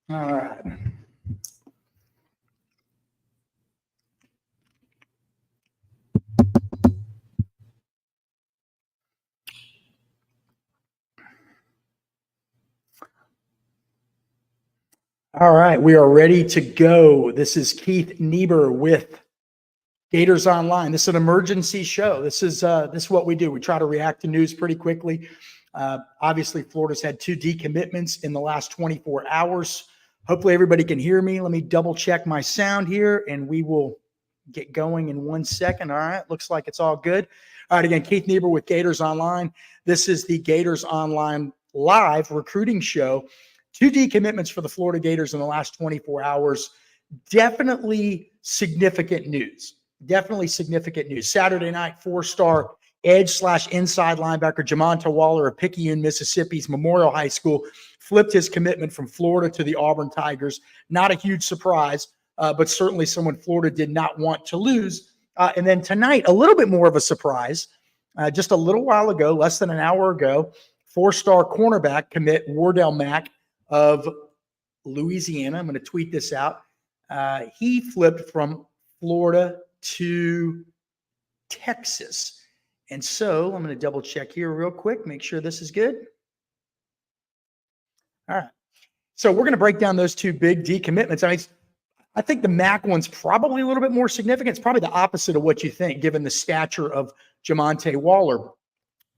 All right. All right, we are ready to go. This is Keith Niebuhr with Gators Online. This is an emergency show. This is what we do. We try to react to news pretty quickly. Obviously, Florida's had 2 decommitments in the last 24 hours. Hopefully, everybody can hear me. Let me double check my sound here, and we will get going in 1 second. All right, looks like it's all good. All right, again, Keith Niebuhr with Gators Online. This is the Gators Online live recruiting show. 2 decommitments for the Florida Gators in the last 24 hours. Definitely significant news. Definitely significant news. Saturday night, 4-star edge/inside linebacker Jamont Waller of Picayune, Mississippi's Memorial High School flipped his commitment from Florida to the Auburn Tigers. Not a huge surprise, but certainly someone Florida did not want to lose. And then tonight, a little bit more of a surprise. Just a little while ago, less than an hour ago, 4-star cornerback commit Wardell Mack of Louisiana. I'm going to tweet this out. He flipped from Florida to Texas. And so I'm going to double check here real quick, make sure this is good. All right. So we're going to break down those 2 big decommitments. I think the Mac one's probably a little bit more significant. It's probably the opposite of what you think, given the stature of Jamont Waller.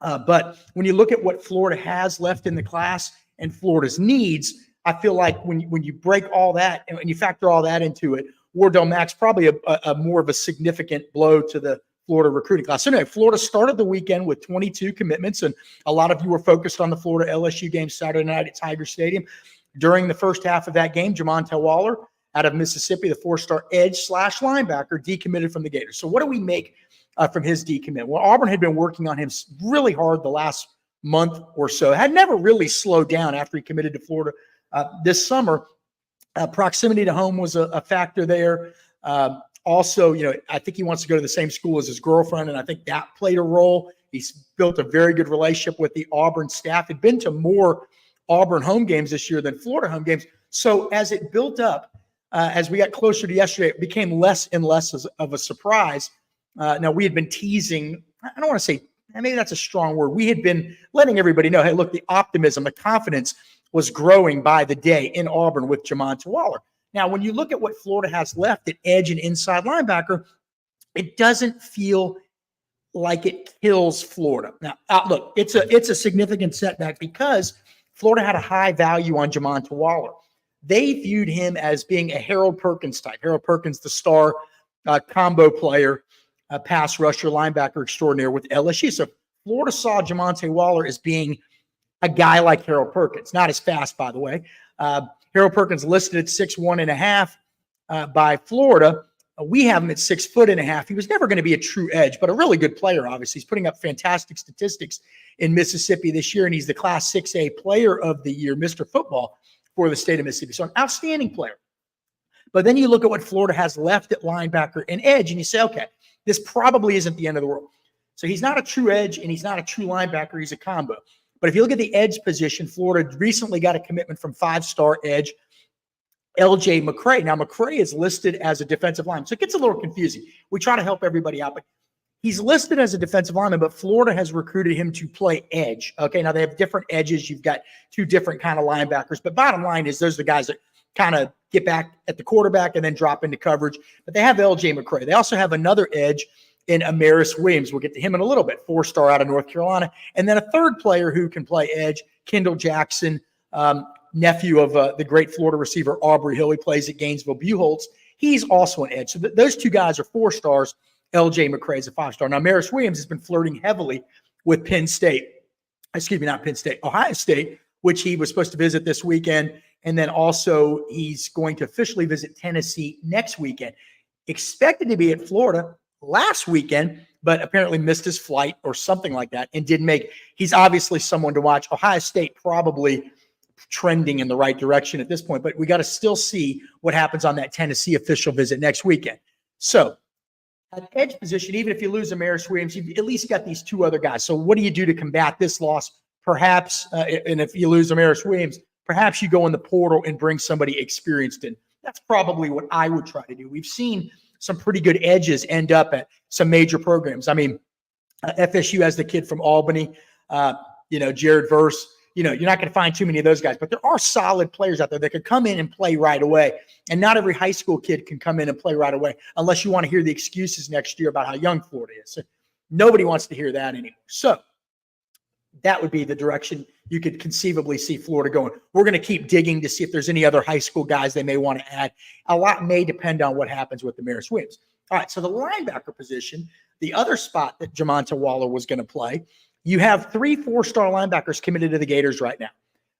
But when you look at what Florida has left in the class and Florida's needs, I feel like when you break all that and when you factor all that into it, Wardell Mack's probably a more of a significant blow to the Florida recruiting class. So anyway, Florida started the weekend with 22 commitments, and a lot of you were focused on the Florida LSU game Saturday night at Tiger Stadium. During the first half of that game, Jamont Waller out of Mississippi, the 4-star edge/linebacker, decommitted from the Gators. So what do we make from his decommit? Well, Auburn had been working on him really hard the last month or so. Had never really slowed down after he committed to Florida this summer. Proximity to home was a factor there. Also, I think he wants to go to the same school as his girlfriend, and I think that played a role. He's built a very good relationship with the Auburn staff. Had been to more Auburn home games this year than Florida home games. So as it built up, as we got closer to yesterday, it became less and less of a surprise. Now, we had been teasing, I don't want to say, maybe that's a strong word. We had been letting everybody know, hey, look, the optimism, the confidence was growing by the day in Auburn with Jamont Waller. Now, when you look at what Florida has left at edge and inside linebacker, it doesn't feel like it kills Florida. Now, look, it's a significant setback because Florida had a high value on Jamont Waller. They viewed him as being a Harold Perkins type. Harold Perkins, the star combo player, pass rusher, linebacker extraordinaire with LSU. So Florida saw Jamont Waller as being a guy like Harold Perkins, not as fast, by the way. Harold Perkins listed at 6'1.5" by Florida. We have him at 6'1.5". He was never going to be a true edge, but a really good player, obviously. He's putting up fantastic statistics in Mississippi this year, and he's the Class 6A Player of the Year, Mr. Football, for the state of Mississippi. So an outstanding player. But then you look at what Florida has left at linebacker and edge, and you say, okay, this probably isn't the end of the world. So he's not a true edge, and he's not a true linebacker. He's a combo. But if you look at the edge position, Florida recently got a commitment from 5-star edge LJ McCray. Now, McCray is listed as a defensive lineman, so it gets a little confusing. We try to help everybody out, but he's listed as a defensive lineman, but Florida has recruited him to play edge. Okay, now they have different edges. You've got 2 different kind of linebackers, but bottom line is those are the guys that kind of get back at the quarterback and then drop into coverage. But they have LJ McCray. They also have another edge in Amaris Williams. We'll get to him in a little bit, 4-star out of North Carolina. And then a third player who can play edge, Kendall Jackson, nephew of the great Florida receiver Aubrey Hill. He plays at Gainesville-Buchholz. He's also an edge. So those 2 guys are 4-stars. LJ McCray is a 5-star. Now, Amaris Williams has been flirting heavily with Ohio State, which he was supposed to visit this weekend. And then also he's going to officially visit Tennessee next weekend. Expected to be at Florida last weekend, but apparently missed his flight or something like that and didn't make it. He's obviously someone to watch. Ohio State probably trending in the right direction at this point, but we got to still see what happens on that Tennessee official visit next weekend. So at edge position, even if you lose Amaris Williams, you've at least got these 2 other guys. So what do you do to combat this loss? Perhaps, and if you lose Amaris Williams, perhaps you go in the portal and bring somebody experienced in. That's probably what I would try to do. We've seen some pretty good edges end up at some major programs. I mean, FSU has the kid from Albany, Jared Verse. You're not going to find too many of those guys, but there are solid players out there that could come in and play right away. And not every high school kid can come in and play right away unless you want to hear the excuses next year about how young Florida is. So nobody wants to hear that anymore. So that would be the direction you could conceivably see Florida going. We're going to keep digging to see if there's any other high school guys they may want to add. A lot may depend on what happens with the Maris Williams. All right, so the linebacker position, the other spot that Jamont Waller was going to play, you have 3 4-star linebackers committed to the Gators right now.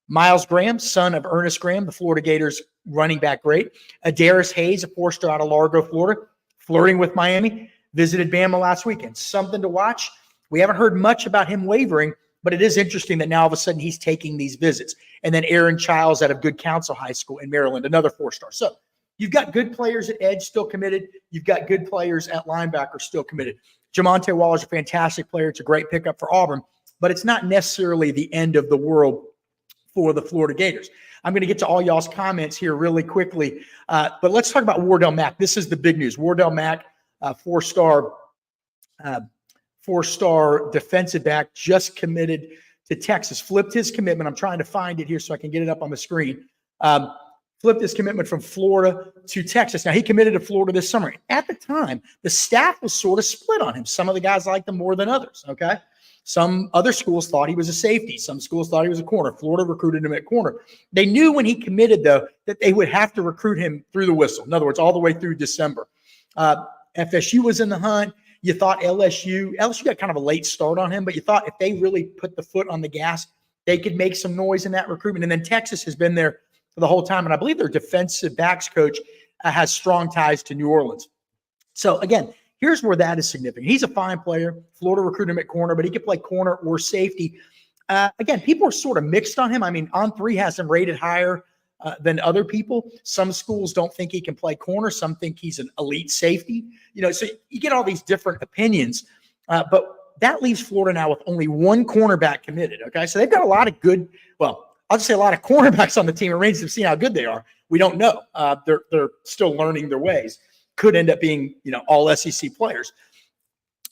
Miles Graham, son of Ernest Graham, the Florida Gators running back great. Adarius Hayes, a 4-star out of Largo, Florida, flirting with Miami, visited Bama last weekend. Something to watch. We haven't heard much about him wavering, but it is interesting that now all of a sudden he's taking these visits. And then Aaron Childs out of Good Counsel High School in Maryland, another 4-star. So you've got good players at edge still committed. You've got good players at linebacker still committed. Jamont Waller is a fantastic player. It's a great pickup for Auburn, but it's not necessarily the end of the world for the Florida Gators. I'm going to get to all y'all's comments here really quickly, but let's talk about Wardell Mack. This is the big news. Wardell Mack, 4-star defensive back, just committed to Texas. Flipped his commitment. I'm trying to find it here so I can get it up on the screen. Flipped his commitment from Florida to Texas. Now, he committed to Florida this summer. At the time, the staff was sort of split on him. Some of the guys liked him more than others, okay? Some other schools thought he was a safety. Some schools thought he was a corner. Florida recruited him at corner. They knew when he committed, though, that they would have to recruit him through the whistle. In other words, all the way through December. FSU was in the hunt. You thought LSU got kind of a late start on him, but you thought if they really put the foot on the gas, they could make some noise in that recruitment. And then Texas has been there for the whole time. And I believe their defensive backs coach has strong ties to New Orleans. So again, here's where that is significant. He's a fine player. Florida recruited him at corner, but he could play corner or safety. Again, people are sort of mixed on him. I mean, On3 has him rated higher than other people. Some schools don't think he can play corner. Some think he's an elite safety. So you get all these different opinions. But that leaves Florida now with only 1 cornerback committed. Okay, so they've got a lot of good. Well, I'll just say a lot of cornerbacks on the team. It remains to see how good they are. We don't know. They're still learning their ways. Could end up being, all SEC players.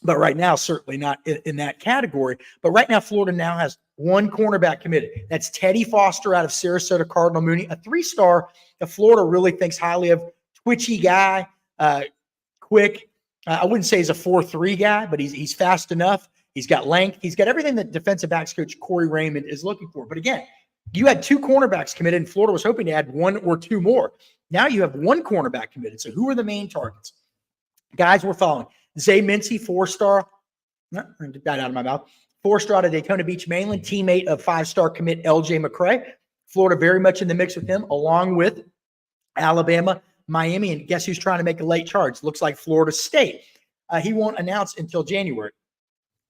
But right now, certainly not in that category. But right now, Florida now has 1 cornerback committed. That's Teddy Foster out of Sarasota Cardinal Mooney, a 3-star that Florida really thinks highly of. Twitchy guy, quick. I wouldn't say he's a 4.3 guy, but he's fast enough. He's got length. He's got everything that defensive backs coach Corey Raymond is looking for. But again, you had 2 cornerbacks committed, and Florida was hoping to add 1 or 2 more. Now you have 1 cornerback committed. So who are the main targets? Guys we're following. Zay Mincy, 4-star. Get that out of my mouth. 4-star out of Daytona Beach, Maryland. Teammate of 5-star commit LJ McCray. Florida very much in the mix with him, along with Alabama, Miami, and guess who's trying to make a late charge? Looks like Florida State. He won't announce until January.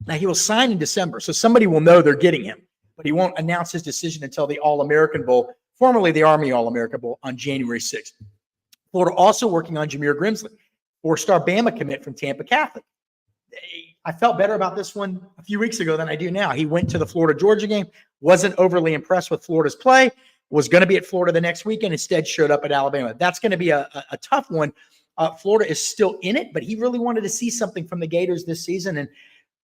Now, he will sign in December, so somebody will know they're getting him, but he won't announce his decision until the All-American Bowl, formerly the Army All-American Bowl, on January 6th. Florida also working on Jameer Grimsley, 4-star Bama commit from Tampa Catholic. I felt better about this one a few weeks ago than I do now. He went to the Florida-Georgia game, wasn't overly impressed with Florida's play, was going to be at Florida the next weekend, instead showed up at Alabama. That's going to be a tough one. Florida is still in it, but he really wanted to see something from the Gators this season. And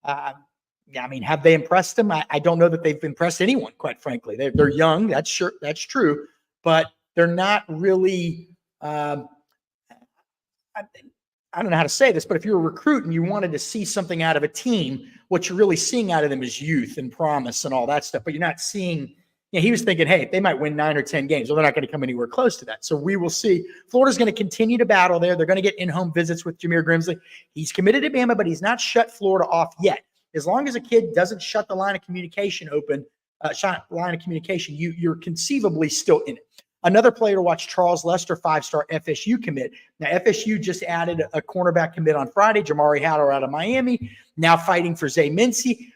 have they impressed him? I don't know that they've impressed anyone, quite frankly. They're young, that's true, but they're not really I don't know how to say this, but if you're a recruit and you wanted to see something out of a team, what you're really seeing out of them is youth and promise and all that stuff. But you're not seeing, he was thinking, hey, they might win 9 or 10 games. Well, they're not going to come anywhere close to that. So we will see. Florida's going to continue to battle there. They're going to get in-home visits with Jameer Grimsley. He's committed to Bama, but he's not shut Florida off yet. As long as a kid doesn't shut the line of communication open, you're conceivably still in it. Another player to watch, Charles Lester, 5-star FSU commit. Now, FSU just added a cornerback commit on Friday, Jamari Hatter out of Miami, now fighting for Zay Mincy.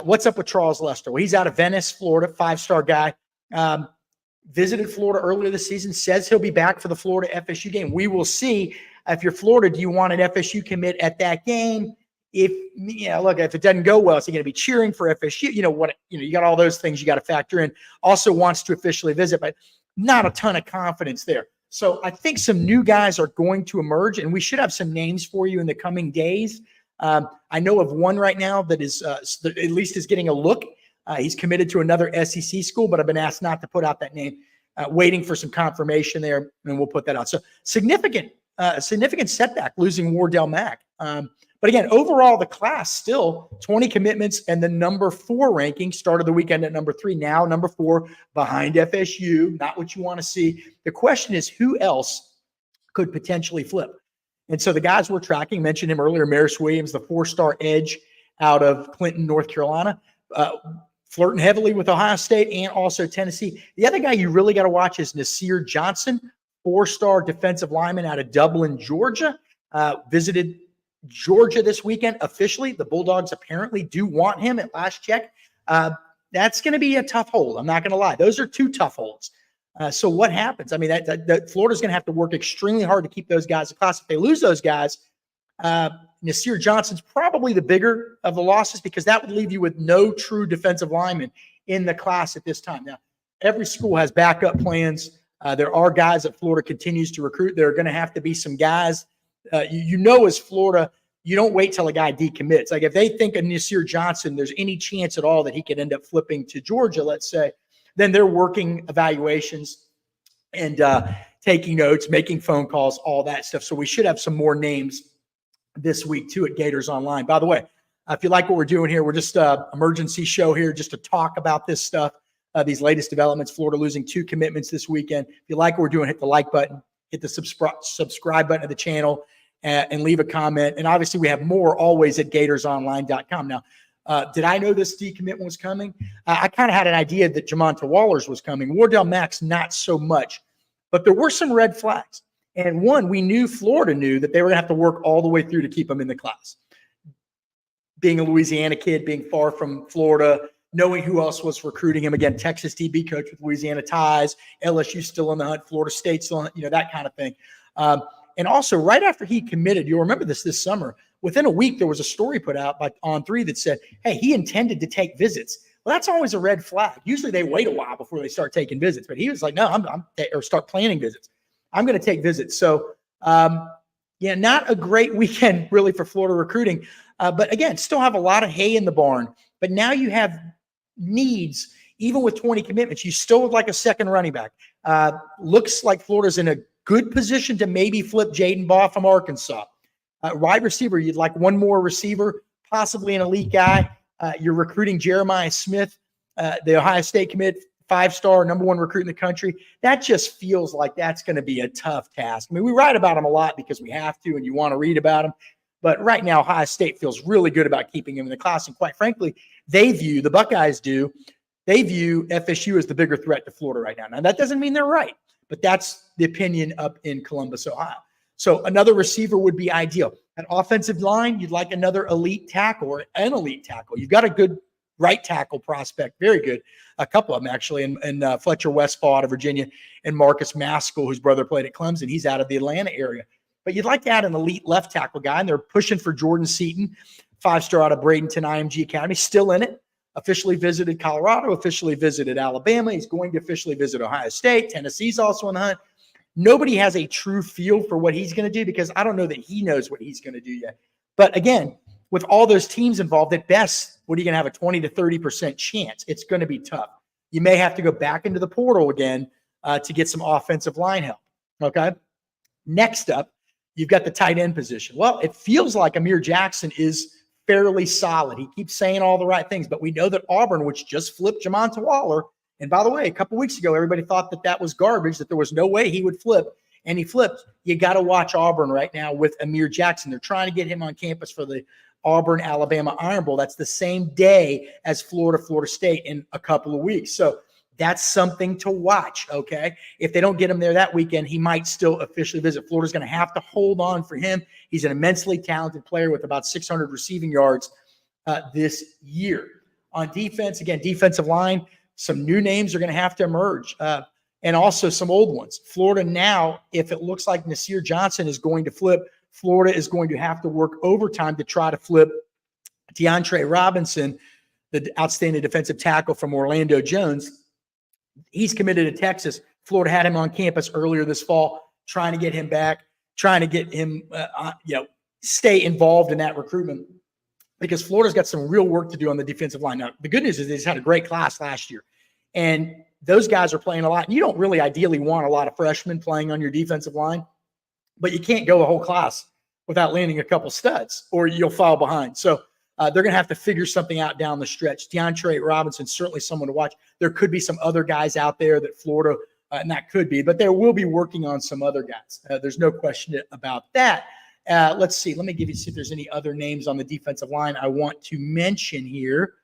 What's up with Charles Lester? Well, he's out of Venice, Florida, 5-star guy. Visited Florida earlier this season, says he'll be back for the Florida FSU game. We will see. If you're Florida, do you want an FSU commit at that game? look, if it doesn't go well, is he going to be cheering for FSU? You got all those things you got to factor in. Also wants to officially visit, but not a ton of confidence there. So I think some new guys are going to emerge, and we should have some names for you in the coming days. I know of one right now that is at least is getting a look. He's committed to another SEC school, but I've been asked not to put out that name, waiting for some confirmation there, and we'll put that out. So significant setback losing Wardell Mack. But again, overall, the class still 20 commitments and the number 4 ranking started the weekend at number 3. Now number 4 behind FSU. Not what you want to see. The question is, who else could potentially flip? And so the guys we're tracking, mentioned him earlier, Maris Williams, the 4-star edge out of Clinton, North Carolina, flirting heavily with Ohio State and also Tennessee. The other guy you really got to watch is Nasir Johnson, 4-star defensive lineman out of Dublin, Georgia, visited Georgia this weekend. Officially, the Bulldogs apparently do want him at last check. That's going to be a tough hold. I'm not going to lie. Those are 2 tough holds. So what happens? I mean, that Florida's going to have to work extremely hard to keep those guys in class. If they lose those guys, Nasir Johnson's probably the bigger of the losses, because that would leave you with no true defensive lineman in the class at this time. Now, every school has backup plans. There are guys that Florida continues to recruit. There are going to have to be some guys. As Florida, you don't wait till a guy decommits. Like if they think of Nasir Johnson, there's any chance at all that he could end up flipping to Georgia, let's say, then they're working evaluations and taking notes, making phone calls, all that stuff. So we should have some more names this week too at Gators Online. By the way, if you like what we're doing here, we're just an emergency show here just to talk about this stuff, these latest developments. Florida losing 2 commitments this weekend. If you like what we're doing, hit the like button, hit the subscribe button to the channel, and leave a comment. And obviously we have more always at gatorsonline.com. Now, did I know this decommitment was coming? I kind of had an idea that Jamont Waller's was coming. Wardell Mack's not so much, but there were some red flags. And one, Florida knew that they were going to have to work all the way through to keep him in the class. Being a Louisiana kid, being far from Florida, knowing who else was recruiting him. Again, Texas DB coach with Louisiana ties, LSU still in the hunt, Florida State still in, that kind of thing. And also, right after he committed, you'll remember this summer, within a week, there was a story put out by On3 that said, hey, he intended to take visits. Well, that's always a red flag. Usually they wait a while before they start taking visits, but he was like, no, or start planning visits. I'm going to take visits. So, not a great weekend really for Florida recruiting. But again, still have a lot of hay in the barn. But now you have needs, even with 20 commitments. You still would like a second running back. Looks like Florida's in a good position to maybe flip Jaden Baugh from Arkansas. Wide receiver, you'd like one more receiver, possibly an elite guy. You're recruiting Jeremiah Smith, the Ohio State commit, 5-star, number 1 recruit in the country. That just feels like that's going to be a tough task. I mean, we write about him a lot because we have to and you want to read about him. But right now, Ohio State feels really good about keeping him in the class. And quite frankly, the Buckeyes view FSU as the bigger threat to Florida right now. Now, that doesn't mean they're right, but that's the opinion up in Columbus, Ohio. So another receiver would be ideal. At offensive line, you'd like another elite tackle or an elite tackle. You've got a good right tackle prospect, very good. A couple of them actually, and Fletcher Westfall out of Virginia, and Marcus Maskell, whose brother played at Clemson. He's out of the Atlanta area. But you'd like to add an elite left tackle guy, and they're pushing for Jordan Seaton, 5-star out of Bradenton IMG Academy, still in it. Officially visited Colorado, officially visited Alabama. He's going to officially visit Ohio State. Tennessee's also in the hunt. Nobody has a true feel for what he's going to do because I don't know that he knows what he's going to do yet. But again, with all those teams involved, at best, what are you going to have, a 20 to 30% chance? It's going to be tough. You may have to go back into the portal again to get some offensive line help. Okay. Next up, you've got the tight end position. Well, it feels like Amir Jackson is fairly solid. He keeps saying all the right things, but we know that Auburn, which just flipped Jamont Waller, and by the way, a couple weeks ago, everybody thought that was garbage, that there was no way he would flip, and he flipped. You got to watch Auburn right now with Amir Jackson. They're trying to get him on campus for the Auburn-Alabama Iron Bowl. That's the same day as Florida State in a couple of weeks. So that's something to watch, okay? If they don't get him there that weekend, he might still officially visit. Florida's going to have to hold on for him. He's an immensely talented player with about 600 receiving yards this year. On defense, again, defensive line, some new names are going to have to emerge, and also some old ones. Florida now, if it looks like Nasir Johnson is going to flip, Florida is going to have to work overtime to try to flip DeAndre Robinson, the outstanding defensive tackle from Orlando Jones. He's committed to Texas. Florida had him on campus earlier this fall, trying to get him back, trying to get him, stay involved in that recruitment, because Florida's got some real work to do on the defensive line. Now, the good news is they just had a great class last year, and those guys are playing a lot. And you don't really ideally want a lot of freshmen playing on your defensive line, but you can't go a whole class without landing a couple studs, or you'll fall behind. So they're going to have to figure something out down the stretch. DeAndre Robinson, certainly someone to watch. There could be some other guys out there that Florida, not could be, but they will be working on some other guys. There's no question about that. Let's see. Let me see if there's any other names on the defensive line I want to mention here.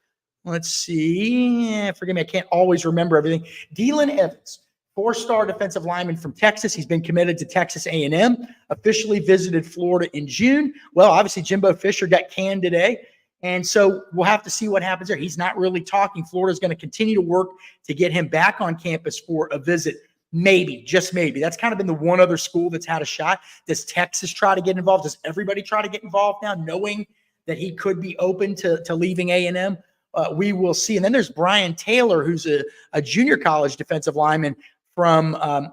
Let's see. Forgive me, I can't always remember everything. Dylan Evans, 4-star defensive lineman from Texas. He's been committed to Texas A&M, officially visited Florida in June. Well, obviously, Jimbo Fisher got canned today, and so we'll have to see what happens there. He's not really talking. Florida's going to continue to work to get him back on campus for a visit. Maybe, just maybe. That's kind of been the one other school that's had a shot. Does Texas try to get involved? Does everybody try to get involved now, knowing that he could be open to leaving A&M? We will see. And then there's Brian Taylor, who's a junior college defensive lineman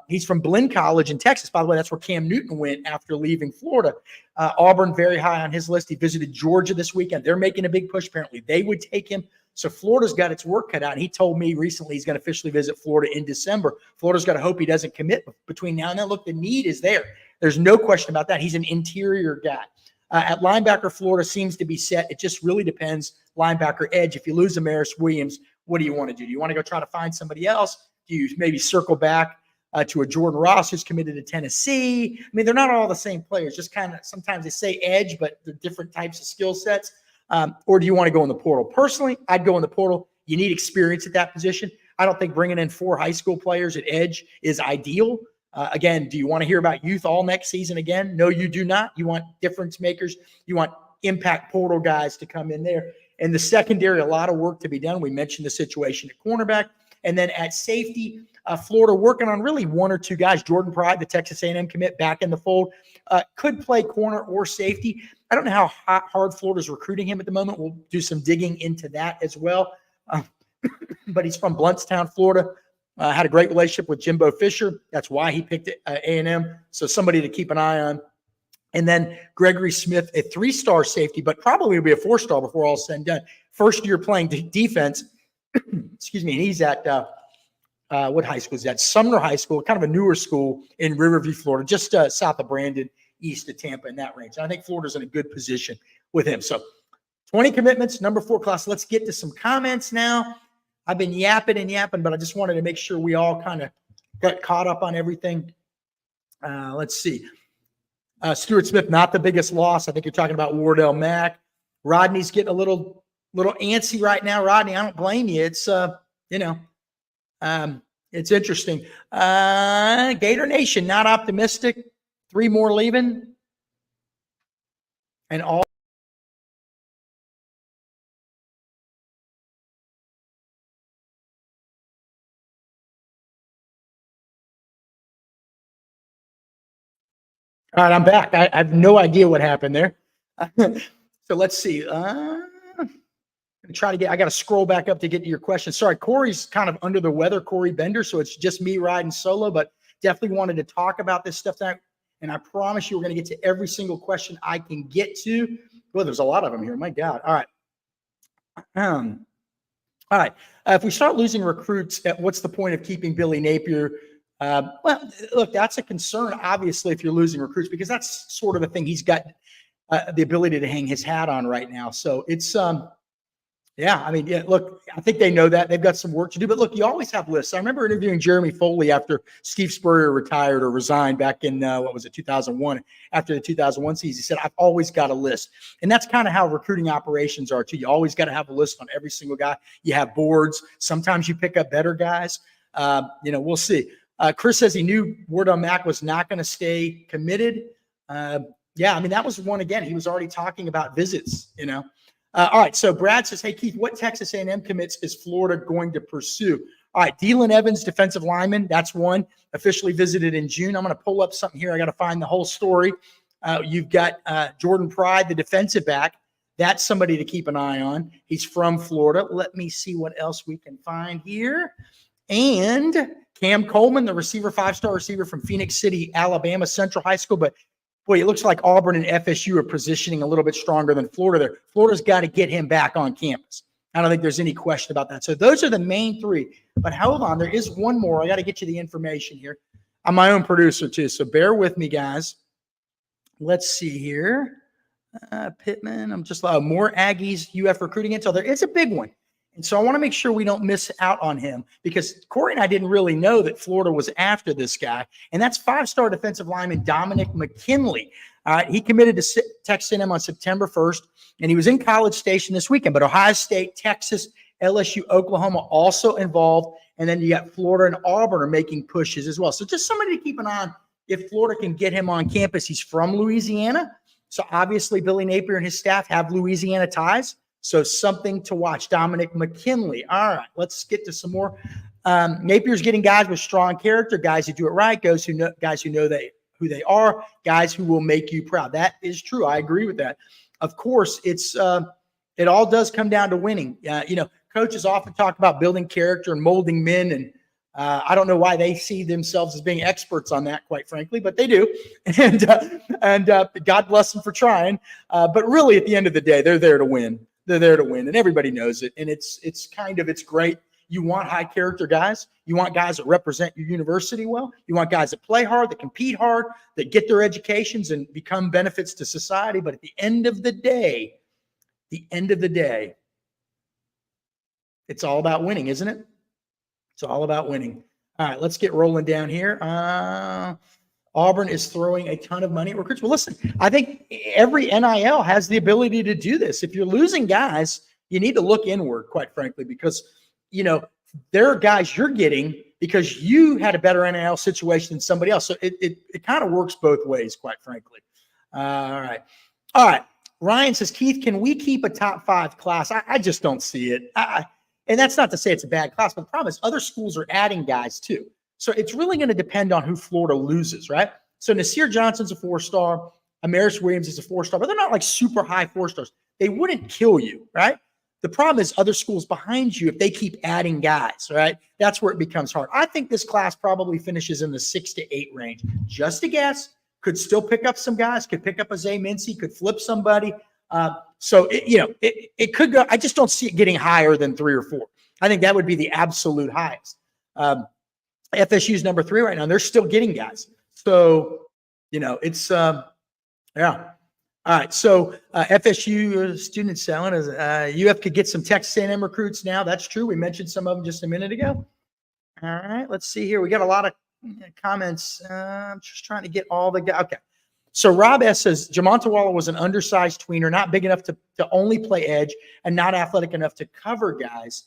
he's from Blinn College in Texas. By the way, that's where Cam Newton went after leaving Florida. Auburn, very high on his list. He visited Georgia this weekend. They're making a big push. Apparently, they would take him. So Florida's got its work cut out. And he told me recently he's going to officially visit Florida in December. Florida's got to hope he doesn't commit between now and then. Look, the need is there. There's no question about that. He's an interior guy. At linebacker, Florida seems to be set. It just really depends. Linebacker edge. If you lose Amaris Williams, what do you want to do? Do you want to go try to find somebody else? Do you maybe circle back to a Jordan Ross who's committed to Tennessee? I mean, they're not all the same players. Just kind of sometimes they say edge, but they're different types of skill sets. Or do you want to go in the portal? Personally, I'd go in the portal. You need experience at that position. I don't think bringing in 4 high school players at edge is ideal. Again, do you want to hear about youth all next season again? No, you do not. You want difference makers. You want impact portal guys to come in there. And the secondary, a lot of work to be done. We mentioned the situation at cornerback. And then at safety, Florida working on really 1 or 2 guys. Jordan Pride, the Texas A&M commit, back in the fold, could play corner or safety. I don't know how hard Florida's recruiting him at the moment. We'll do some digging into that as well. But he's from Bluntstown, Florida. Had a great relationship with Jimbo Fisher. That's why he picked A&M. So somebody to keep an eye on. And then Gregory Smith, a 3-star safety, but probably will be a 4-star before all said and done. First year playing defense. Excuse me. And he's at what high school is that? Sumner High School, kind of a newer school in Riverview, Florida, just south of Brandon, east of Tampa, in that range. And I think Florida's in a good position with him. So 20 commitments, number 4 class. Let's get to some comments now. I've been yapping, but I just wanted to make sure we all kind of got caught up on everything. Let's see. Stuart Smith, not the biggest loss. I think you're talking about Wardell Mack. Rodney's getting a little antsy right now. Rodney, I don't blame you. It's, it's interesting. Gator Nation, not optimistic. 3 more leaving. And all. All right, I'm back. I have no idea what happened there. So let's see. I'm gonna try to I got to scroll back up to get to your question. Sorry, Corey's kind of under the weather, Corey Bender. So it's just me riding solo, but definitely wanted to talk about this stuff tonight. And I promise you, we're going to get to every single question I can get to. Well, there's a lot of them here. My God. All right. All right. If we start losing recruits, what's the point of keeping Billy Napier? Well, look, that's a concern, obviously, if you're losing recruits, because that's sort of the thing he's got the ability to hang his hat on right now. So it's, look, I think they know that. They've got some work to do. But look, you always have lists. I remember interviewing Jeremy Foley after Steve Spurrier retired or resigned back in, 2001, after the 2001 season. He said, I've always got a list. And that's kind of how recruiting operations are, too. You always got to have a list on every single guy. You have boards. Sometimes you pick up better guys. We'll see. Chris says he knew Wardell Mack was not going to stay committed. That was one, again, he was already talking about visits, All right, so Brad says, hey, Keith, what Texas A&M commits is Florida going to pursue? All right, Dylan Evans, defensive lineman, that's one, officially visited in June. I'm going to pull up something here. I got to find the whole story. You've got Jordan Pride, the defensive back. That's somebody to keep an eye on. He's from Florida. Let me see what else we can find here. And Cam Coleman, the receiver, 5-star receiver from Phoenix City, Alabama Central High School. But, boy, it looks like Auburn and FSU are positioning a little bit stronger than Florida there. Florida's got to get him back on campus. I don't think there's any question about that. So those are the main three. But hold on, there is one more. I got to get you the information here. I'm my own producer, too, so bear with me, guys. Let's see here. Pittman, I'm just more Aggies UF recruiting intel there. It's a big one. And so I want to make sure we don't miss out on him because Corey and I didn't really know that Florida was after this guy. And that's 5-star defensive lineman Dominic McKinley. All right. He committed to Texas A&M on September 1st, and he was in College Station this weekend. But Ohio State, Texas, LSU, Oklahoma also involved. And then you got Florida and Auburn are making pushes as well. So just somebody to keep an eye on if Florida can get him on campus. He's from Louisiana. So obviously Billy Napier and his staff have Louisiana ties. So something to watch. Dominic McKinley. All right, let's get to some more. Napier's getting guys with strong character, guys who do it right, guys who know who they are, guys who will make you proud. That is true. I agree with that. Of course, it all does come down to winning. Coaches often talk about building character and molding men, and I don't know why they see themselves as being experts on that, quite frankly, but they do. And God bless them for trying. But really, at the end of the day, they're there to win. They're there to win, and everybody knows it. And it's great. You want high character guys. You want guys that represent your university well. You want guys that play hard, that compete hard, that get their educations and become benefits to society. But at the end of the day, it's all about winning, isn't it? It's all about winning. All right, let's get rolling down here. Auburn is throwing a ton of money at recruits. Well, listen, I think every NIL has the ability to do this. If you're losing guys, you need to look inward, quite frankly, because, there are guys you're getting because you had a better NIL situation than somebody else. So it kind of works both ways, quite frankly. All right. Ryan says, Keith, can we keep a top 5 class? I just don't see it. And that's not to say it's a bad class, but the problem is other schools are adding guys too. So it's really going to depend on who Florida loses, right? So Nasir Johnson's a 4-star. Amaris Williams is a 4-star, but they're not like super high 4-stars. They wouldn't kill you, right? The problem is other schools behind you, if they keep adding guys, right? That's where it becomes hard. I think this class probably finishes in the 6 to 8 range. Just a guess. Could still pick up some guys. Could pick up a Zay Mincy. Could flip somebody. So it could go. I just don't see it getting higher than 3 or 4. I think that would be the absolute highest. FSU's number 3 right now. And they're still getting guys. So, it's yeah. All right. So FSU student selling is UF could get some Texas A&M recruits now. That's true. We mentioned some of them just a minute ago. All right. Let's see here. We got a lot of comments. I'm just trying to get all the guys. Okay. So Rob S. says, Jamont Waller was an undersized tweener, not big enough to only play edge and not athletic enough to cover guys.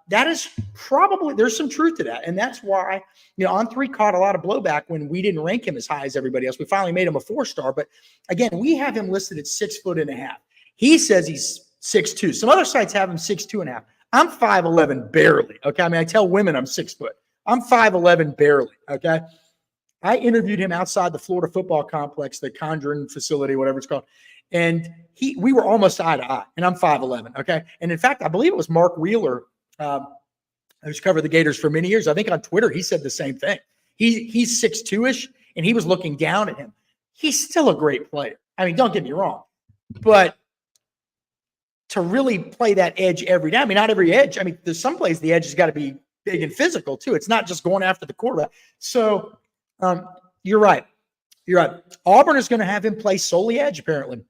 That is probably, there's some truth to that. And that's why, On3 caught a lot of blowback when we didn't rank him as high as everybody else. We finally made him a 4-star. But again, we have him listed at 6'1.5". He says he's 6'2". Some other sites have him 6'2.5". I'm 5'11", barely. Okay. I tell women I'm 6 foot. I'm 5'11", barely. Okay. I interviewed him outside the Florida football complex, the Condren facility, whatever it's called. And we were almost eye to eye, and I'm 5'11". Okay. And in fact, I believe it was Mark Wheeler, who's covered the Gators for many years. I think on Twitter, he said the same thing. He's 6'2"-ish, and he was looking down at him. He's still a great player. Don't get me wrong, but to really play that edge every day, not every edge. There's some plays the edge has got to be big and physical too. It's not just going after the quarterback. So you're right. Auburn is going to have him play solely edge, apparently.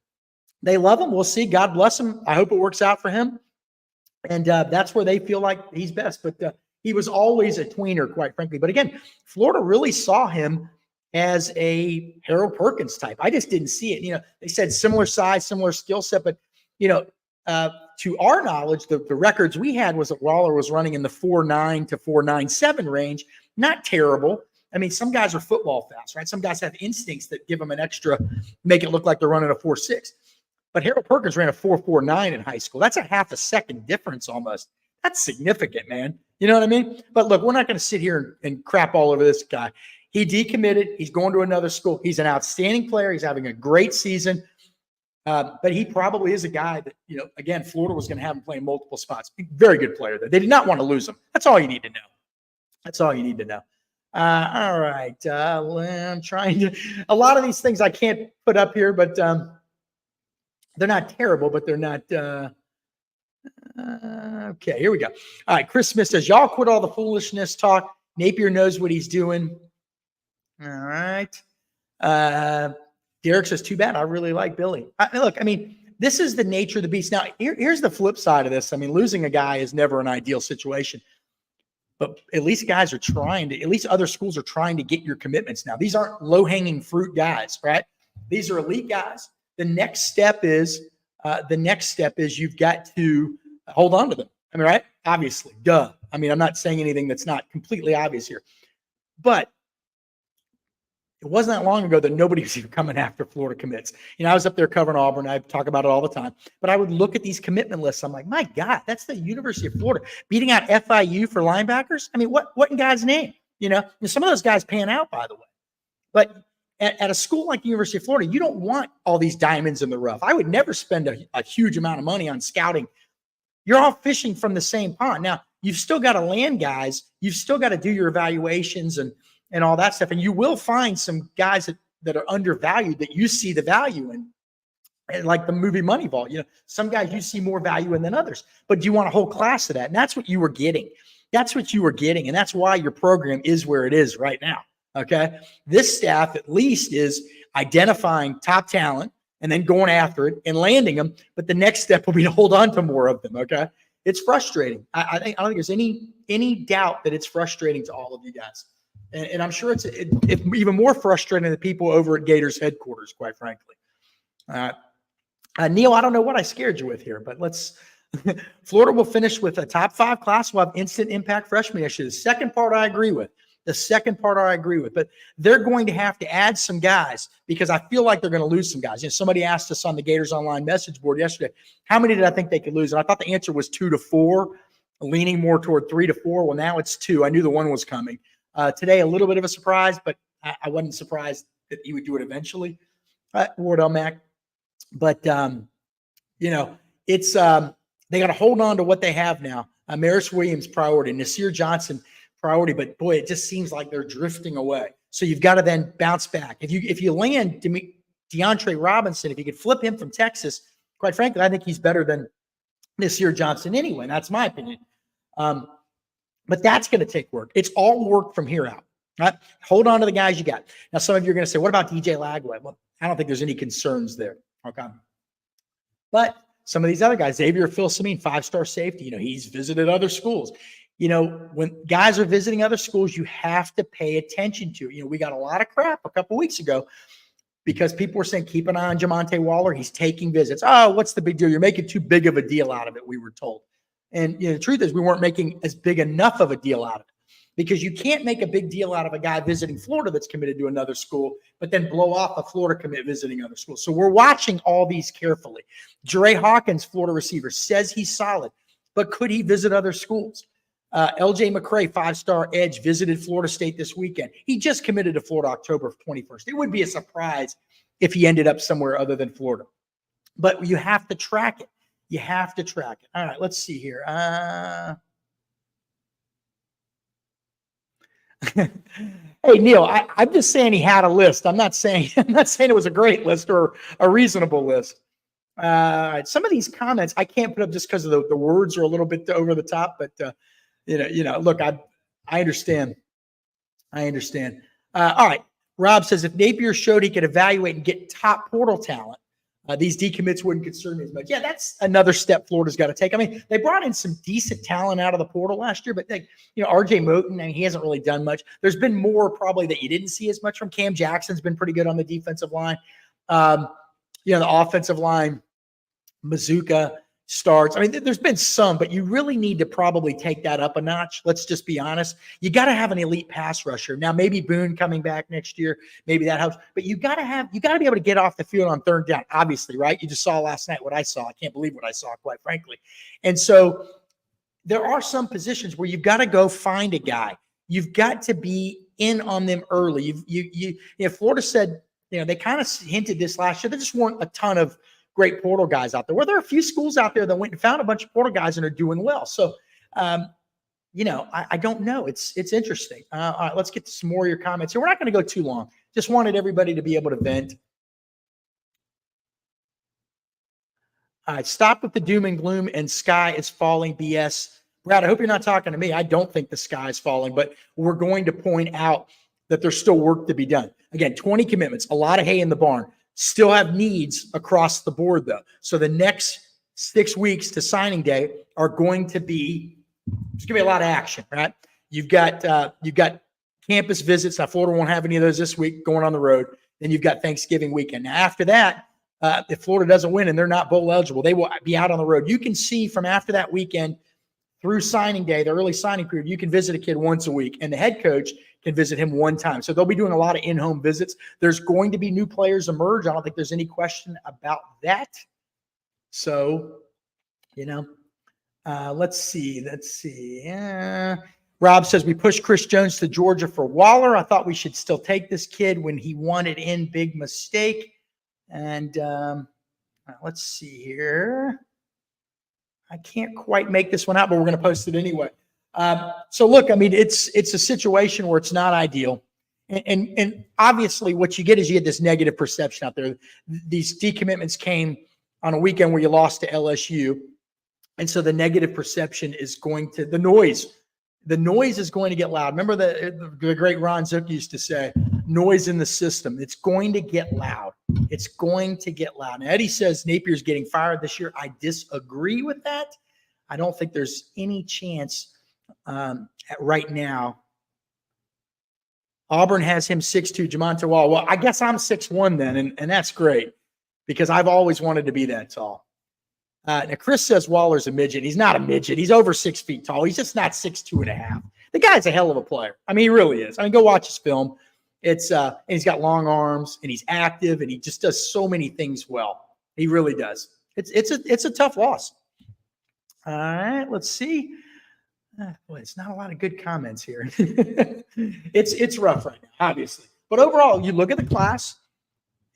They love him. We'll see. God bless him. I hope it works out for him. And that's where they feel like he's best. But he was always a tweener, quite frankly. But again, Florida really saw him as a Harold Perkins type. I just didn't see it. They said similar size, similar skill set. But, to our knowledge, the records we had was that Waller was running in the 4.9 to 4.97 range. Not terrible. Some guys are football fast, right? Some guys have instincts that give them an extra, make it look like they're running a 4.6. But Harold Perkins ran a 4.49 in high school. That's a half a second difference almost. That's significant, man. You know what I mean? But look, we're not going to sit here and crap all over this guy. He decommitted. He's going to another school. He's an outstanding player. He's having a great season. But he probably is a guy that, again, Florida was going to have him playing multiple spots. Very good player there. They did not want to lose him. That's all you need to know. That's all you need to know. All right. I'm trying to – a lot of these things I can't put up here, but they're not terrible, but they're not okay, here we go. All right, Chris Smith says, y'all quit all the foolishness talk. Napier knows what he's doing. All right. Derek says, too bad. I really like Billy. Look, this is the nature of the beast. Now, here's the flip side of this. Losing a guy is never an ideal situation. But at least guys are trying to, at least other schools are trying to get your commitments now. These aren't low-hanging fruit guys, right? These are elite guys. The next step is you've got to hold on to them. Right? Obviously, duh. I'm not saying anything that's not completely obvious here. But it wasn't that long ago that nobody was even coming after Florida commits. I was up there covering Auburn. I talk about it all the time. But I would look at these commitment lists. I'm like, my God, that's the University of Florida beating out FIU for linebackers. What in God's name? And some of those guys pan out, by the way. But at a school like the University of Florida, you don't want all these diamonds in the rough. I would never spend a huge amount of money on scouting. You're all fishing from the same pond. Now, you've still got to land guys. You've still got to do your evaluations and all that stuff. And you will find some guys that are undervalued that you see the value in. And like the movie Moneyball, some guys you see more value in than others. But you want a whole class of that. And that's what you were getting. That's what you were getting. And that's why your program is where it is right now. Okay. This staff at least is identifying top talent and then going after it and landing them. But the next step will be to hold on to more of them. Okay. It's frustrating. I don't think there's any doubt that it's frustrating to all of you guys. And I'm sure it's even more frustrating to the people over at Gators headquarters, quite frankly. Neil, I don't know what I scared you with here, but Florida will finish with a top 5 class. Will have instant impact freshmen next year. The second part I agree with. But they're going to have to add some guys because I feel like they're going to lose some guys. Somebody asked us on the Gators Online message board yesterday, how many did I think they could lose? And I thought the answer was 2 to 4, leaning more toward 3 to 4. Well, now it's 2. I knew the one was coming. Today, a little bit of a surprise, but I wasn't surprised that he would do it eventually. Wardell Mack. But, it's they got to hold on to what they have now. Maris Williams, priority. Nasir Johnson, priority. But, boy, it just seems like they're drifting away. So you've got to then bounce back. If you land DeAndre Robinson, if you could flip him from Texas, quite frankly, I think he's better than Nasir Johnson anyway. That's my opinion. But that's going to take work. It's all work from here out. Right? Hold on to the guys you got. Now, some of you are going to say, what about DJ Lagway? Well, I don't think there's any concerns there. Okay. But some of these other guys, Xavier Philsamine, 5-star safety, he's visited other schools. When guys are visiting other schools, you have to pay attention to. We got a lot of crap a couple weeks ago because people were saying, keep an eye on Jamont Waller. He's taking visits. Oh, what's the big deal? You're making too big of a deal out of it, we were told. And the truth is we weren't making as big enough of a deal out of it because you can't make a big deal out of a guy visiting Florida that's committed to another school, but then blow off a Florida commit visiting other schools. So we're watching all these carefully. Jere Hawkins, Florida receiver, says he's solid, but could he visit other schools? LJ McCray, 5-star edge, visited Florida State this weekend. He just committed to Florida October 21st. It would be a surprise if he ended up somewhere other than Florida. But you have to track it. You have to track it. All right, let's see here. Hey, Neil, I'm just saying he had a list. I'm not saying it was a great list or a reasonable list. All right, some of these comments I can't put up just because of the words are a little bit over the top, but look, I understand. All right, Rob says if Napier showed he could evaluate and get top portal talent, these decommits wouldn't concern me as much. Yeah, that's another step Florida's got to take. They brought in some decent talent out of the portal last year, but RJ Moten, he hasn't really done much. There's been more probably that you didn't see as much from. Cam Jackson's been pretty good on the defensive line. The offensive line, Mazuka starts. There's been some, but you really need to probably take that up a notch. Let's just be honest. You got to have an elite pass rusher. Now, maybe Boone coming back next year, maybe that helps, but you got to be able to get off the field on third down, obviously, right? You just saw last night what I saw. I can't believe what I saw, quite frankly. And so there are some positions where you've got to go find a guy. You've got to be in on them early. Florida said, they kind of hinted this last year. There just weren't a ton of great portal guys out there. Well, there are a few schools out there that went and found a bunch of portal guys and are doing well. So, I don't know. It's interesting. All right, let's get to some more of your comments here. We're not going to go too long. Just wanted everybody to be able to vent. All right, stop with the doom and gloom and sky is falling BS. Brad, I hope you're not talking to me. I don't think the sky is falling, but we're going to point out that there's still work to be done. Again, 20 commitments, a lot of hay in the barn. Still have needs across the board, though. So the next 6 weeks to signing day are going to be, there's going to be a lot of action, right? You've got campus visits. Now, Florida won't have any of those this week going on the road. Then you've got Thanksgiving weekend. Now, after that, if Florida doesn't win and they're not bowl eligible, they will be out on the road. You can see from after that weekend through signing day, the early signing period, you can visit a kid once a week, and the head coach can visit him one time. So they'll be doing a lot of in-home visits. There's going to be new players emerge. I don't think there's any question about that. So, let's see. Rob says, we pushed Chris Jones to Georgia for Waller. I thought we should still take this kid when he wanted in. Big mistake. And let's see here. I can't quite make this one out, but we're going to post it anyway. So look, it's a situation where it's not ideal. And obviously what you get is you get this negative perception out there. These decommitments came on a weekend where you lost to LSU. And so the negative perception is going to, the noise is going to get loud. Remember the great Ron Zook used to say, noise in the system. It's going to get loud. It's going to get loud. Now, Eddie says Napier's getting fired this year. I disagree with that. I don't think there's any chance right now. Auburn has him 6'2", Jamont Waller. Well, I guess I'm 6'1" then, and that's great because I've always wanted to be that tall. Now, Chris says Waller's a midget. He's not a midget. He's over 6 feet tall. He's just not 6'2.5". The guy's a hell of a player. He really is. Go watch his film. It's and he's got long arms and he's active and he just does so many things well. He really does. It's a tough loss. All right, let's see. Boy, it's not a lot of good comments here. It's rough right now, obviously. But overall, you look at the class,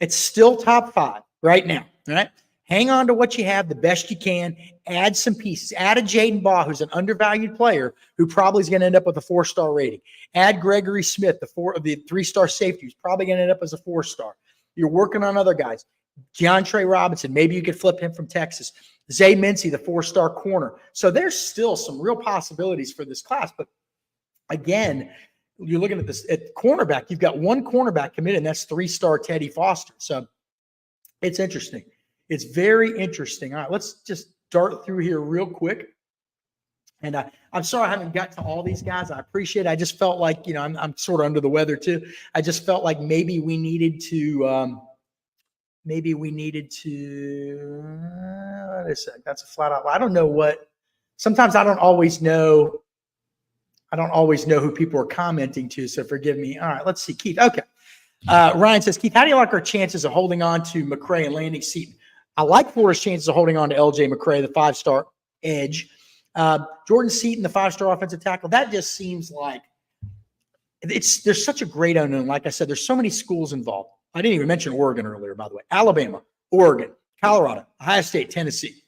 it's still top 5 right now. All right. Hang on to what you have the best you can. Add some pieces. Add a Jaden Baugh, who's an undervalued player, who probably is going to end up with a 4-star rating. Add Gregory Smith, the 3-star safety, who's probably going to end up as a 4-star. You're working on other guys. DeAndre Robinson, maybe you could flip him from Texas. Zay Mincy, the 4-star corner. So there's still some real possibilities for this class. But again, you're looking at this at cornerback. You've got one cornerback committed, and that's 3-star Teddy Foster. So it's interesting. It's very interesting. All right, let's just dart through here real quick. And I'm sorry I haven't got to all these guys. I appreciate it. I just felt like, I'm sort of under the weather too. I just felt like maybe we needed to wait a sec. That's a flat out. I don't know what. Sometimes I don't always know who people are commenting to, so forgive me. All right, let's see. Keith. Okay. Ryan says, Keith, how do you like our chances of holding on to McCray and landing Seaton? I like Florida's chances of holding on to LJ McCray, the 5-star edge. Jordan Seaton, the 5-star offensive tackle. That just seems like there's such a great unknown. Like I said, there's so many schools involved. I didn't even mention Oregon earlier, by the way. Alabama, Oregon, Colorado, Ohio State, Tennessee.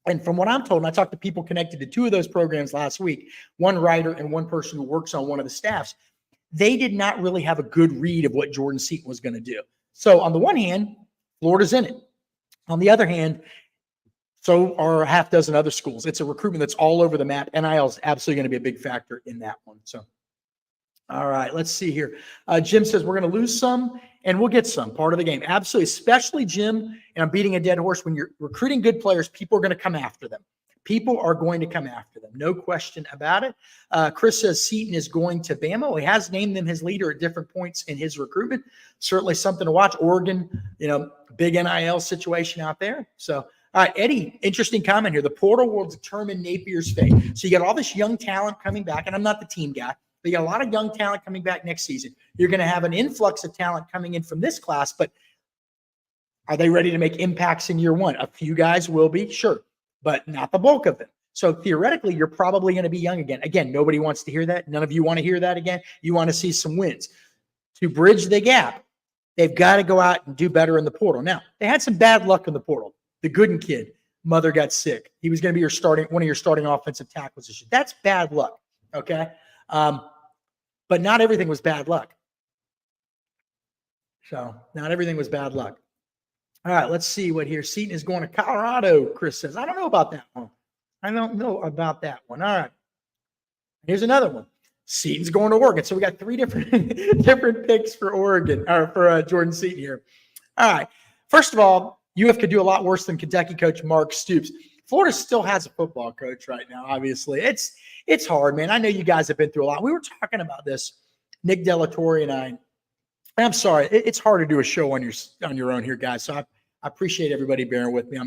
And from what I'm told, and I talked to people connected to 2 of those programs last week, one writer and one person who works on one of the staffs, they did not really have a good read of what Jordan Seaton was going to do. So on the one hand, Florida's in it. On the other hand, so are a half dozen other schools. It's a recruitment that's all over the map. NIL is absolutely going to be a big factor in that one. So, all right, let's see here. Jim says we're going to lose some and we'll get some, part of the game. Absolutely, especially Jim, and I'm beating a dead horse. When you're recruiting good players, people are going to come after them. People are going to come after them. No question about it. Chris says Seaton is going to Bama. Well, he has named them his leader at different points in his recruitment. Certainly something to watch. Oregon, big NIL situation out there. So, all right, Eddie, interesting comment here. The portal will determine Napier's fate. So you got all this young talent coming back, and I'm not the team guy, but you got a lot of young talent coming back next season. You're going to have an influx of talent coming in from this class, but are they ready to make impacts in year one? A few guys will be, sure, but not the bulk of them. So theoretically, you're probably going to be young again. Again, nobody wants to hear that. None of you want to hear that again. You want to see some wins. To bridge the gap, they've got to go out and do better in the portal. Now, they had some bad luck in the portal. The Gooden kid, mother got sick. He was going to be one of your starting offensive tackles this year. That's bad luck, okay? But not everything was bad luck. So not everything was bad luck. All right, let's see what here. Seton is going to Colorado, Chris says. I don't know about that one. I don't know about that one. All right. Here's another one. Seton's going to Oregon. So we got three different picks for Oregon, or for Jordan Seton here. All right. First of all, UF could do a lot worse than Kentucky coach Mark Stoops. Florida still has a football coach right now, obviously. It's hard, man. I know you guys have been through a lot. We were talking about this, Nick Delatorre and I. I'm sorry. It's hard to do a show on your own here, guys. So I appreciate everybody bearing with me.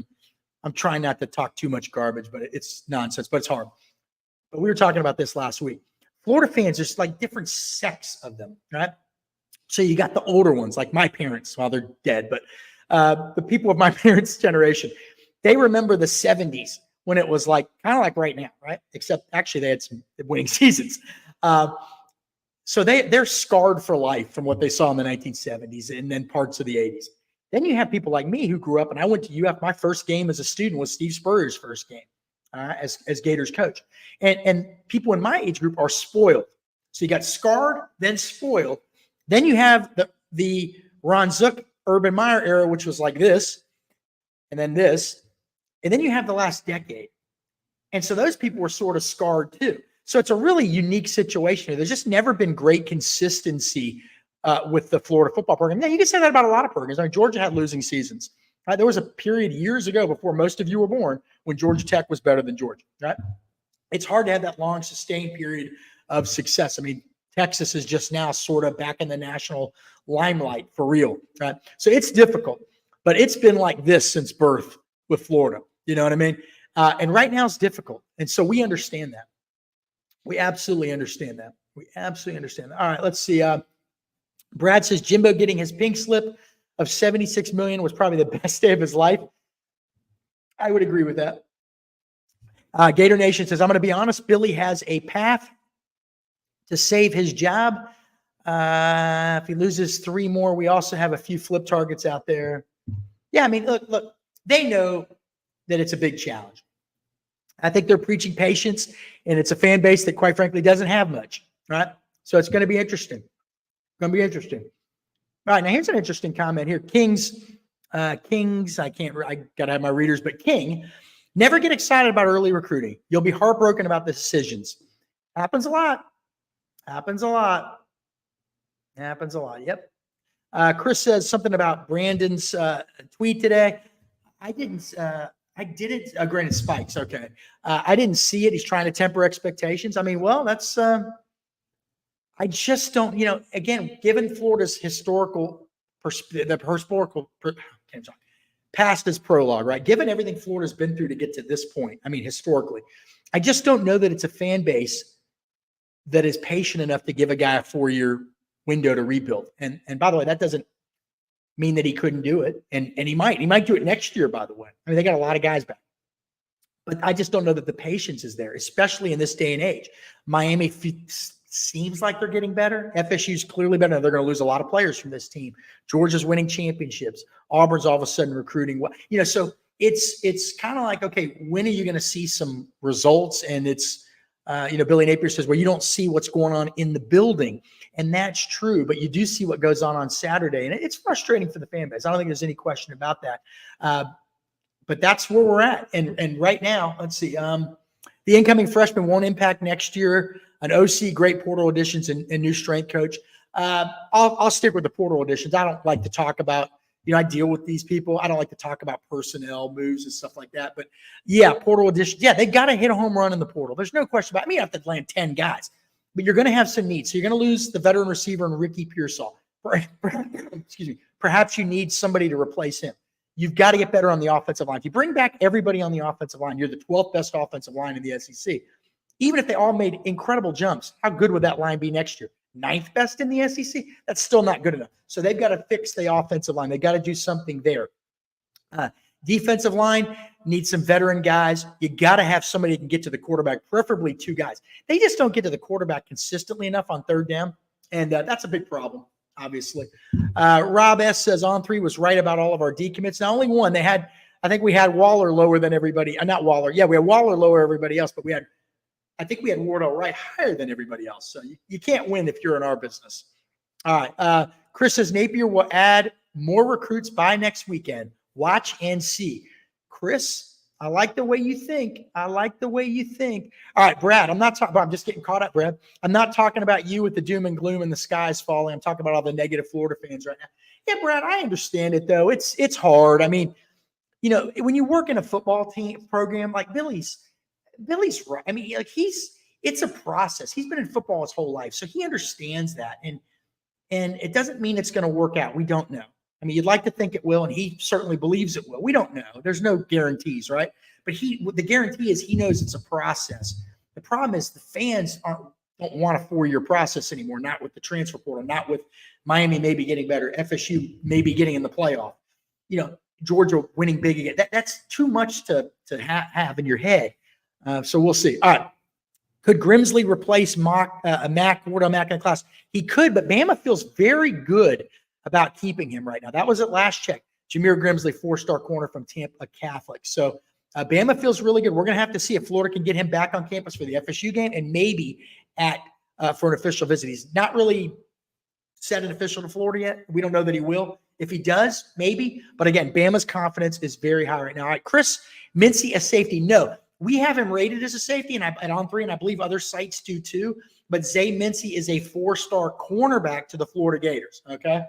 I'm trying not to talk too much garbage, but it's nonsense, but it's hard. But we were talking about this last week. Florida fans, there's like different sects of them, right? So you got the older ones, like my parents, well, they're dead, but the people of my parents' generation, they remember the 70s when it was like kind of like right now, right? Except actually they had some winning seasons. So they're scarred for life from what they saw in the 1970s and then parts of the 80s. Then you have people like me who grew up, and I went to UF. My first game as a student was Steve Spurrier's first game as Gators coach. And people in my age group are spoiled. So you got scarred, then spoiled. Then you have the Ron Zook, Urban Meyer era, which was like this, and then this. And then you have the last decade. And so those people were sort of scarred too. So it's a really unique situation. There's just never been great consistency with the Florida football program. Now, you can say that about a lot of programs. I mean, Georgia had losing seasons. Right? There was a period years ago before most of you were born when Georgia Tech was better than Georgia. Right? It's hard to have that long, sustained period of success. I mean, Texas is just now sort of back in the national limelight for real. Right? So it's difficult, but it's been like this since birth with Florida. You know what I mean? And right now it's difficult. And so we understand that. We absolutely understand that. All right, let's see. Brad says Jimbo getting his pink slip of $76 million was probably the best day of his life. I would agree with that. Gator Nation says, I'm going to be honest, Billy has a path to save his job. If he loses 3 more, we also have a few flip targets out there. Yeah, I mean, look, they know that it's a big challenge. I think they're preaching patience, and it's a fan base that, quite frankly, doesn't have much, right? So it's going to be interesting. All right, now here's an interesting comment here. Kings, I got to have my readers, but King, never get excited about early recruiting. You'll be heartbroken about the decisions. Happens a lot. Yep. Chris says something about Brandon's tweet today. I didn't. Granted, spikes. Okay. I didn't see it. He's trying to temper expectations. I mean, well, that's, I just don't, again, given Florida's past as prologue, right? Given everything Florida's been through to get to this point, I mean, historically, I just don't know that it's a fan base that is patient enough to give a guy a 4-year window to rebuild. And by the way, that doesn't mean that he couldn't do it. And he might do it next year, by the way. I mean, they got a lot of guys back. But I just don't know that the patience is there, especially in this day and age. Miami seems like they're getting better. FSU's clearly better. They're going to lose a lot of players from this team. Georgia's winning championships. Auburn's all of a sudden recruiting. So it's kind of like, okay, when are you going to see some results? And it's, Billy Napier says, well, you don't see what's going on in the building. And that's true, but you do see what goes on Saturday. And it's frustrating for the fan base. I don't think there's any question about that. But that's where we're at. And right now, let's see. The incoming freshman won't impact next year. An OC, great portal additions, and new strength coach. I'll stick with the portal additions. I don't like to talk about, I deal with these people. I don't like to talk about personnel moves and stuff like that. But yeah, portal additions. Yeah, they got to hit a home run in the portal. There's no question about it. I mean, you have to land 10 guys, but you're going to have some needs. So you're going to lose the veteran receiver and Ricky Pearsall. Excuse me. Perhaps you need somebody to replace him. You've got to get better on the offensive line. If you bring back everybody on the offensive line, you're the 12th best offensive line in the SEC. Even if they all made incredible jumps, how good would that line be next year? 9th best in the SEC? That's still not good enough. So they've got to fix the offensive line. They've got to do something there. Defensive line needs some veteran guys. You got to have somebody who can get to the quarterback, preferably two guys. They just don't get to the quarterback consistently enough on third down, and that's a big problem, obviously. Rob S. says On3 was right about all of our decommits. Now, only one. I think we had Waller lower than everybody. Not Waller. Yeah, we had Waller lower everybody else, but I think we had Wardell Wright higher than everybody else. So you can't win if you're in our business. All right. Chris says Napier will add more recruits by next weekend. Watch and see. Chris, I like the way you think. All right, Brad, I'm just getting caught up, Brad. I'm not talking about you with the doom and gloom and the skies falling. I'm talking about all the negative Florida fans right now. Yeah, Brad, I understand it, though. It's hard. I mean, when you work in a football team program like Billy's right. I mean, it's a process. He's been in football his whole life, so he understands that. And it doesn't mean it's going to work out. We don't know. I mean, you'd like to think it will, and he certainly believes it will. We don't know. There's no guarantees, right? But the guarantee is he knows it's a process. The problem is the fans don't want a 4-year process anymore, not with the transfer portal, not with Miami maybe getting better, FSU maybe getting in the playoff, Georgia winning big again. That's too much to have in your head. So we'll see. All right. Could Grimsley replace Wardell Mack in the class? He could, but Bama feels very good about keeping him right now. That was at last check. Jameer Grimsley, 4-star corner from Tampa Catholic. So Bama feels really good. We're going to have to see if Florida can get him back on campus for the FSU game and maybe for an official visit. He's not really set an official to Florida yet. We don't know that he will. If he does, maybe. But again, Bama's confidence is very high right now. All right, Chris Mincy, a safety. No, we have him rated as a safety, and On3, and I believe other sites do too. But Zay Mincy is a 4-star cornerback to the Florida Gators. Okay.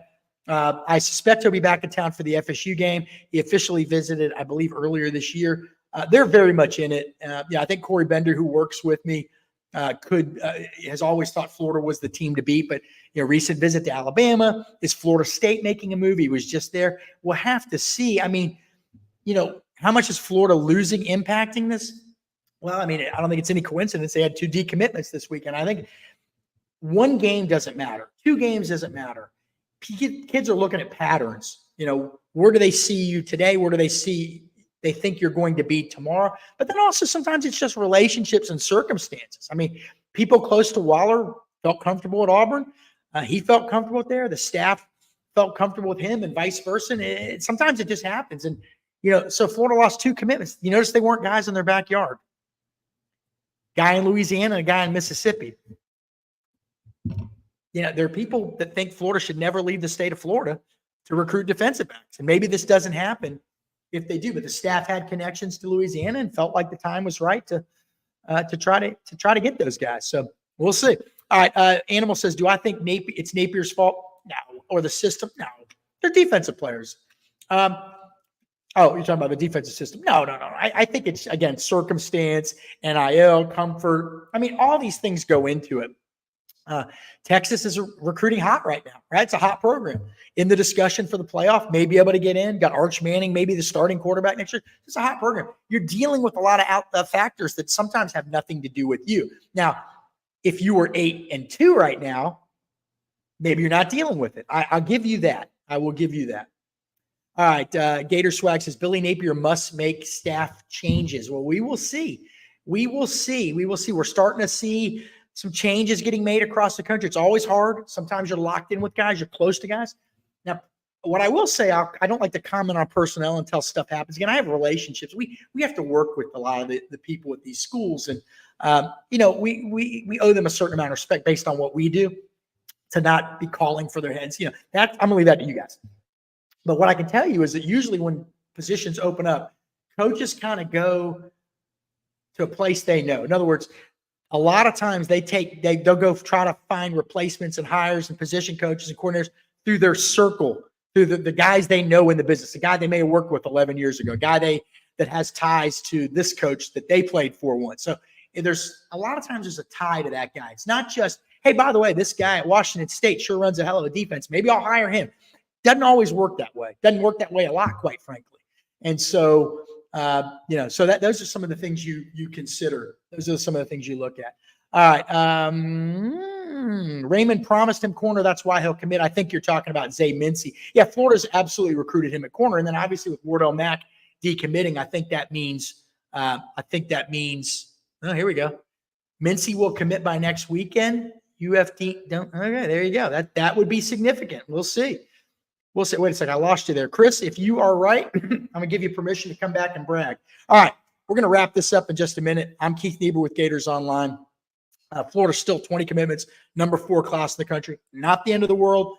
I suspect he'll be back in town for the FSU game. He officially visited, I believe, earlier this year. They're very much in it. I think Corey Bender, who works with me, has always thought Florida was the team to beat. But recent visit to Alabama, is Florida State making a move? He was just there. We'll have to see. I mean, how much is Florida losing impacting this? Well, I mean, I don't think it's any coincidence they had 2 decommitments this weekend. I think one game doesn't matter. 2 games doesn't matter. Kids are looking at patterns. Where do they see you today? Where do they think you're going to be tomorrow? But then also sometimes it's just relationships and circumstances. I mean, people close to Waller felt comfortable at Auburn. He felt comfortable there. The staff felt comfortable with him and vice versa. And sometimes it just happens. And, so Florida lost 2 commitments. You notice they weren't guys in their backyard. Guy in Louisiana and a guy in Mississippi. There are people that think Florida should never leave the state of Florida to recruit defensive backs. And maybe this doesn't happen if they do, but the staff had connections to Louisiana and felt like the time was right to try to get those guys. So we'll see. All right. Animal says, do I think it's Napier's fault? No. Or the system? No. They're defensive players. Oh, you're talking about the defensive system? No. I think it's, again, circumstance, NIL, comfort. I mean, all these things go into it. Texas is recruiting hot right now, right? It's a hot program. In the discussion for the playoff, may be able to get in. Got Arch Manning, maybe the starting quarterback next year. It's a hot program. You're dealing with a lot of factors that sometimes have nothing to do with you. Now, if you were 8-2 right now, maybe you're not dealing with it. I'll give you that. I will give you that. All right. Gator Swag says, Billy Napier must make staff changes. Well, we will see. We're starting to see some changes getting made across the country. It's always hard. Sometimes you're locked in with guys. You're close to guys. Now, what I will say, I don't like to comment on personnel until stuff happens. Again, I have relationships. We have to work with a lot of the people at these schools. And, we owe them a certain amount of respect based on what we do to not be calling for their heads. I'm going to leave that to you guys. But what I can tell you is that usually when positions open up, coaches kind of go to a place they know. In other words, a lot of times they'll go try to find replacements and hires and position coaches and coordinators through their circle, through the guys they know in the business, the guy they may have worked with 11 years ago, a guy that has ties to this coach that they played for once. So there's a lot of times there's a tie to that guy. It's not just, hey, by the way, this guy at Washington State sure runs a hell of a defense. Maybe I'll hire him. Doesn't always work that way. Doesn't work that way a lot, quite frankly. And so, so those are some of the things you consider. Those are some of the things you look at. All right. Raymond promised him corner. That's why he'll commit. I think you're talking about Zay Mincy. Yeah, Florida's absolutely recruited him at corner. And then obviously with Wardell Mack decommitting, I think that means, oh, here we go. Mincy will commit by next weekend. UFD don't. Okay, there you go. That would be significant. We'll see. Wait a second. I lost you there. Chris, if you are right, I'm going to give you permission to come back and brag. All right. We're going to wrap this up in just a minute. I'm Keith Niebuhr with Gators Online. Florida's still 20 commitments, number 4 class in the country. Not the end of the world.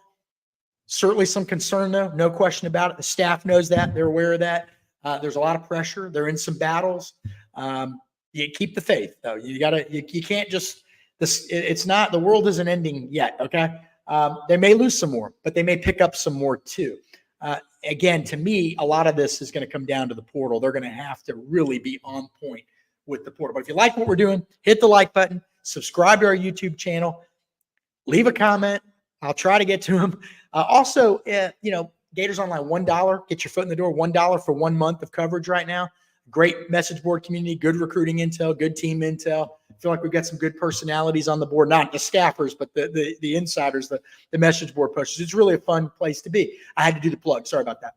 Certainly some concern, though. No question about it. The staff knows that. They're aware of that. There's a lot of pressure. They're in some battles. You keep the faith, though. You can't just it's not, the world isn't ending yet. Okay. They may lose some more, but they may pick up some more too. Again, to me, a lot of this is going to come down to the portal. They're going to have to really be on point with the portal. But if you like what we're doing, hit the like button, subscribe to our YouTube channel, leave a comment. I'll try to get to them. Also, Gators Online, $1. Get your foot in the door. $1 for 1 month of coverage right now. Great message board community, good recruiting intel, good team intel. I feel like we've got some good personalities on the board, not the staffers, but the insiders, the message board posters. It's really a fun place to be. I had to do the plug. Sorry about that.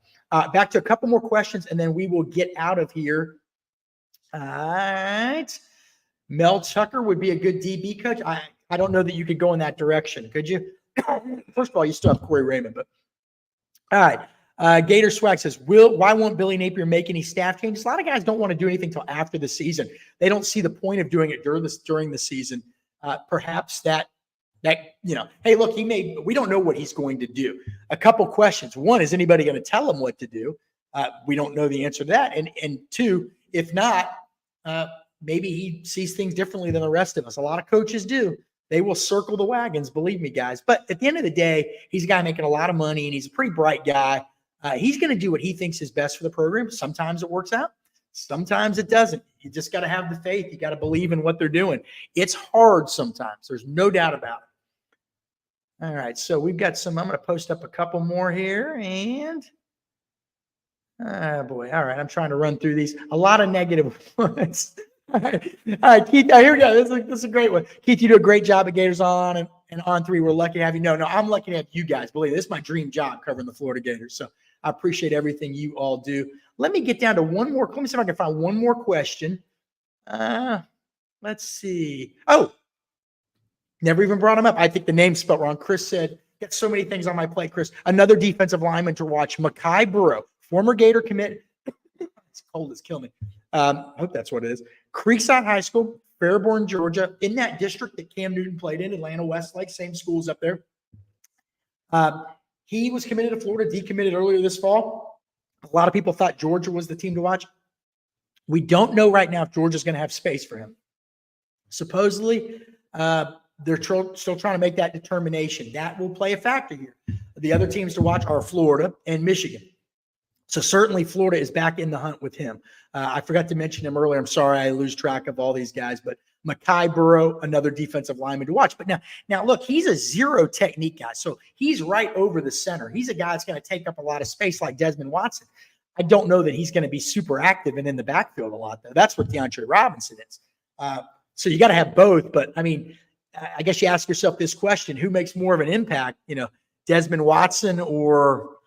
Back to a couple more questions, and then we will get out of here. All right. Mel Tucker would be a good DB coach. I don't know that you could go in that direction. Could you? First of all, you still have Corey Raymond, but all right. Gator Swag says, why won't Billy Napier make any staff changes? A lot of guys don't want to do anything until after the season. They don't see the point of doing it during the season. Perhaps that hey, look, we don't know what he's going to do. A couple questions. One, is anybody going to tell him what to do? We don't know the answer to that. And two, if not, maybe he sees things differently than the rest of us. A lot of coaches do. They will circle the wagons, believe me, guys. But at the end of the day, he's a guy making a lot of money, and he's a pretty bright guy. He's going to do what he thinks is best for the program. Sometimes it works out. Sometimes it doesn't. You just got to have the faith. You got to believe in what they're doing. It's hard sometimes. There's no doubt about it. All right. So we've got I'm going to post up a couple more here. And, oh, boy. All right. I'm trying to run through these. A lot of negative ones. All right, Keith. Here we go. This is a great one. Keith, you do a great job at Gators On and On 3. We're lucky to have you. No, I'm lucky to have you guys. Believe me, this is my dream job covering the Florida Gators. So I appreciate everything you all do. Let me get down to one more. Let me see if I can find one more question. Let's see. Oh, never even brought him up. I think the name's spelled wrong. Chris said, got so many things on my plate, Chris. Another defensive lineman to watch, Mekhi Burrow, former Gator commit. It's cold. It's killing me. I hope that's what it is. Creekside High School, Fairborn, Georgia, in that district that Cam Newton played in, Atlanta Westlake, same schools up there. He was committed to Florida, decommitted earlier this fall. A lot of people thought Georgia was the team to watch. We don't know right now if Georgia's going to have space for him. Supposedly, they're still trying to make that determination. That will play a factor here. The other teams to watch are Florida and Michigan. So certainly Florida is back in the hunt with him. I forgot to mention him earlier. I'm sorry I lose track of all these guys, but Mekhi Burrow, another defensive lineman to watch. But now look, he's a zero technique guy. So he's right over the center. He's a guy that's going to take up a lot of space like Desmond Watson. I don't know that he's going to be super active and in the backfield a lot, though. That's what DeAndre Robinson is. So you got to have both. But, I mean, I guess you ask yourself this question, who makes more of an impact, Desmond Watson or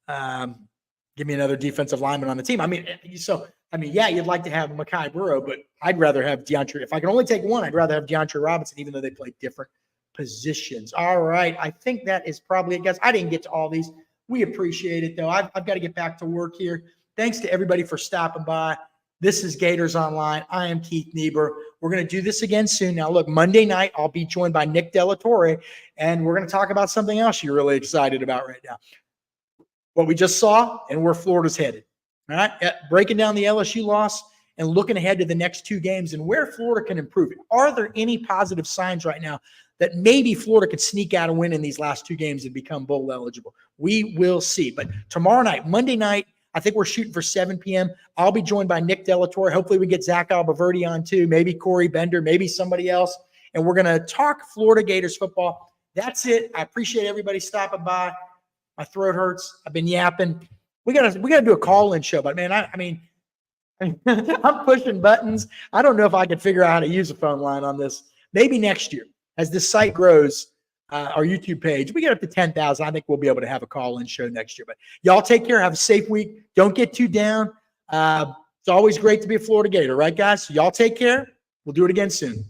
give me another defensive lineman on the team? Yeah, you'd like to have Mekhi Burrow, but I'd rather have DeAndre. If I can only take one, I'd rather have DeAndre Robinson, even though they play different positions. All right. I think that is probably it, guys. I didn't get to all these. We appreciate it, though. I've got to get back to work here. Thanks to everybody for stopping by. This is Gators Online. I am Keith Niebuhr. We're going to do this again soon. Now, look, Monday night, I'll be joined by Nick Delatorre, and we're going to talk about something else you're really excited about right now. What we just saw and where Florida's headed. All right, breaking down the LSU loss and looking ahead to the next 2 games and where Florida can improve. Are there any positive signs right now that maybe Florida could sneak out and win in these last 2 games and become bowl eligible? We will see. But tomorrow night, Monday night, I think we're shooting for 7 p.m. I'll be joined by Nick Delatorre. Hopefully we get Zach Albaverdi on too, maybe Corey Bender, maybe somebody else. And we're going to talk Florida Gators football. That's it. I appreciate everybody stopping by. My throat hurts. I've been yapping. We gotta do a call-in show, but man, I'm pushing buttons. I don't know if I can figure out how to use a phone line on this. Maybe next year, as this site grows, our YouTube page, we get up to 10,000. I think we'll be able to have a call-in show next year. But y'all take care. Have a safe week. Don't get too down. It's always great to be a Florida Gator, right, guys? Y'all take care. We'll do it again soon.